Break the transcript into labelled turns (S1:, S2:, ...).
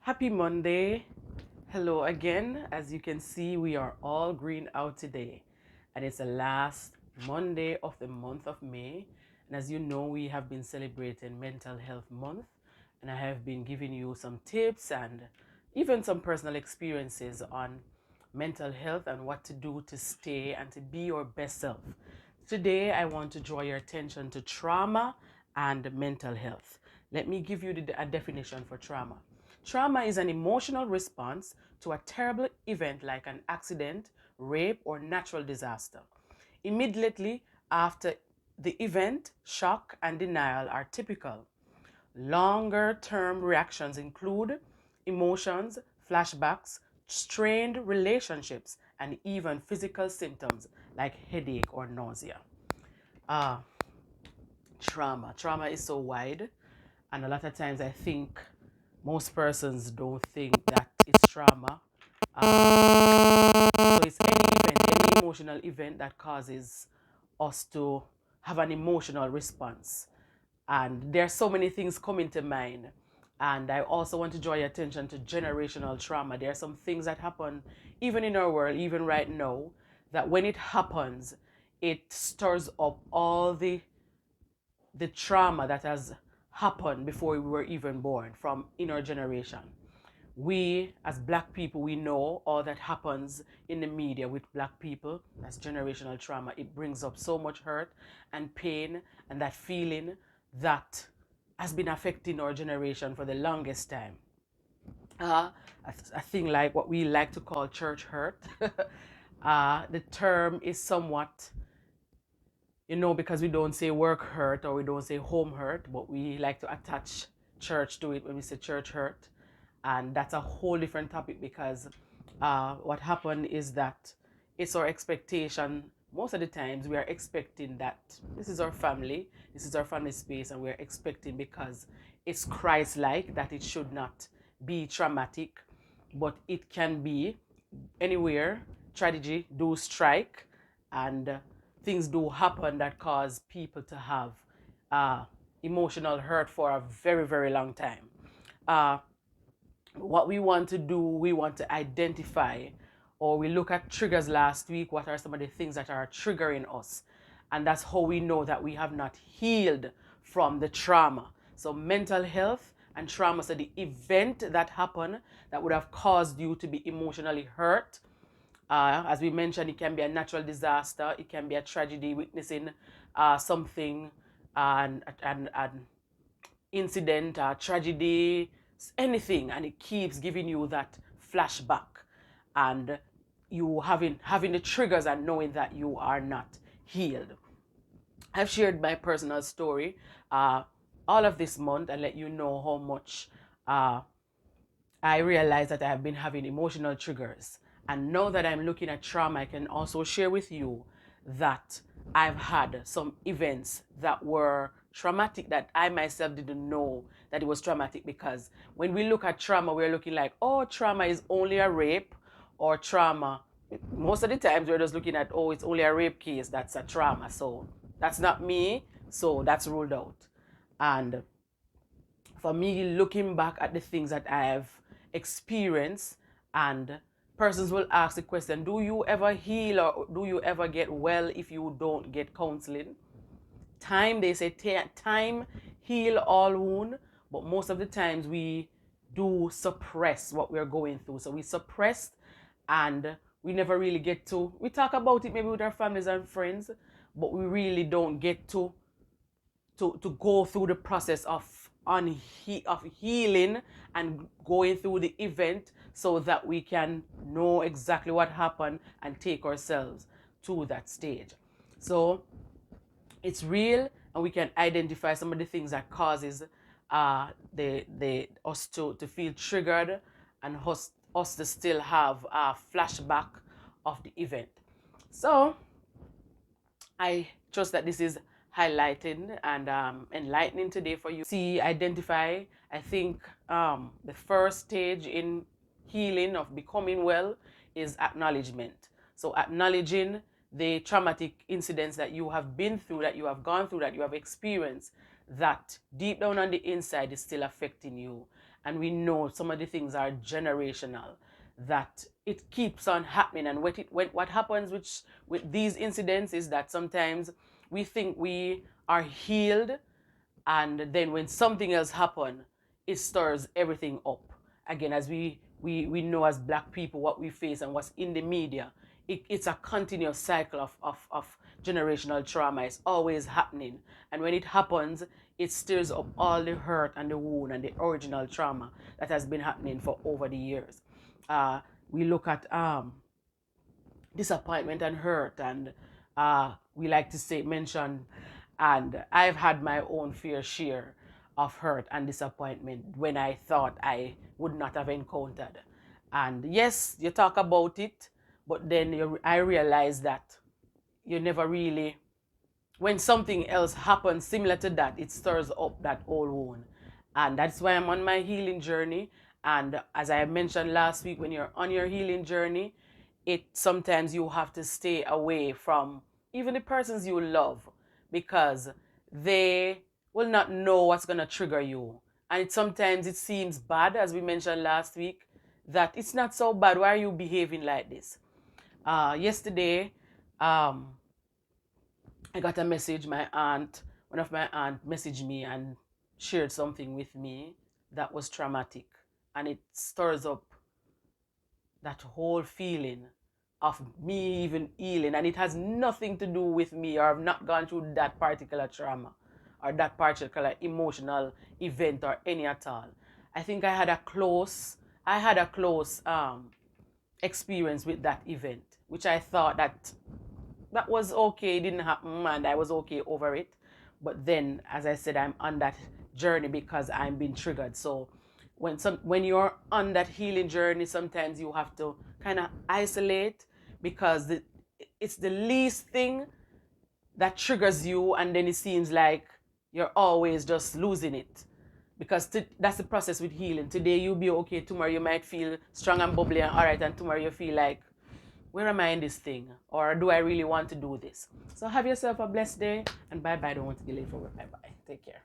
S1: Happy Monday. Hello again. As you can see, we are all green out today, and it's the last Monday of the month of May. And as you know, we have been celebrating Mental Health Month, and I have been giving you some tips and even some personal experiences on mental health and what to do to stay and to be your best self. Today, I want to draw your attention to trauma and mental health. Let me give you a definition for trauma. Trauma is an emotional response to a terrible event like an accident, rape, or natural disaster. Immediately after the event, shock and denial are typical. Longer term reactions include emotions, flashbacks, strained relationships, and even physical symptoms like headache or nausea. Ah, trauma. Trauma is so wide, and a lot of times I think most persons don't think that it's trauma. So it's any event, any emotional event that causes us to have an emotional response. And there are so many things coming to mind. And I also want to draw your attention to generational trauma. There are some things that happen even in our world, even right now, that when it happens, it stirs up all the trauma that has happened before we were even born from in our generation. We, as black people, we know all that happens in the media with black people. That's generational trauma. It brings up so much hurt and pain and that feeling that has been affecting our generation for the longest time. A thing like what we like to call church hurt. The term is somewhat, because we don't say work hurt or we don't say home hurt, but we like to attach church to it when we say church hurt. And that's a whole different topic because what happened is that it's our expectation. Most of the times we are expecting that this is our family space, and we're expecting because it's Christ like that it should not be traumatic, but it can be anywhere. Tragedy do strike, and things do happen that cause people to have uh, emotional hurt for a very, very long time. Uh, what we want to do, we want to identify, or we look at triggers last week. What are some of the things that are triggering us? And that's how we know that we have not healed from the trauma. So, mental health and trauma, so the event that happened that would have caused you to be emotionally hurt. As we mentioned, it can be a natural disaster, it can be a tragedy, witnessing something, and incident, tragedy, anything, and it keeps giving you that flashback, and you having the triggers and knowing that you are not healed. I've shared my personal story all of this month and let you know how much uh, I realize that I have been having emotional triggers. And now that I'm looking at trauma, I can also share with you that I've had some events that were traumatic that I myself didn't know that it was traumatic, because when we look at trauma, we're looking like, oh, trauma is only a rape, or trauma. Most of the times we're just looking at, oh, it's only a rape case, that's a trauma. So that's not me. So that's ruled out. And for me, looking back at the things that I've experienced, and persons will ask the question, do you ever heal or do you ever get well if you don't get counseling? Time, they say, time heal all wound, but most of the times we do suppress what we're going through. So we suppress, and we never really get to, we talk about it maybe with our families and friends, but we really don't get to go through the process of healing and going through the event so that we can know exactly what happened and take ourselves to that stage. So it's real, and we can identify some of the things that causes the us to feel triggered, and us to still have a flashback of the event. So I trust that this is highlighting and enlightening today for you. See, identify. I think the first stage in healing, of becoming well, is acknowledgement. So, acknowledging the traumatic incidents that you have been through, that you have gone through, that you have experienced, that deep down on the inside is still affecting you. and we know some of the things are generational, that it keeps on happening. And what happens with these incidents is that sometimes we think we are healed, and then when something else happens, it stirs everything up again. As we know as Black people what we face and what's in the media, it's a continuous cycle of generational trauma. It's always happening, and when it happens, it stirs up all the hurt and the wound and the original trauma that has been happening for over the years. We look at disappointment and hurt, and we like to say mention, and I've had my own fair share of hurt and disappointment when I thought I would not have encountered. And yes, you talk about it, but then I realized that you never really, when something else happens similar to that, it stirs up that old wound. And that's why I'm on my healing journey. And as I mentioned last week, when you're on your healing journey, it sometimes you have to stay away from even the persons you love, because they will not know what's going to trigger you. And sometimes it seems bad, as we mentioned last week, that it's not so bad. Why are you behaving like this? Yesterday, I got a message. One of my aunt messaged me and shared something with me that was traumatic. And it stirs up that whole feeling of me even healing. And it has nothing to do with me, or I've not gone through that particular trauma or that particular emotional event or any at all. I think I had a close experience with that event, which I thought that was okay, it didn't happen, and I was okay over it. But then, as I said, I'm on that journey because I'm being triggered. So when you're on that healing journey, sometimes you have to kind of isolate, because it's the least thing that triggers you, and then it seems like you're always just losing it. Because that's the process with healing. Today you'll be okay, tomorrow you might feel strong and bubbly and all right, and tomorrow you feel like, where am I in this thing? Or do I really want to do this? So have yourself a blessed day, and bye-bye. Don't want to delay for work. Bye-bye. Take care.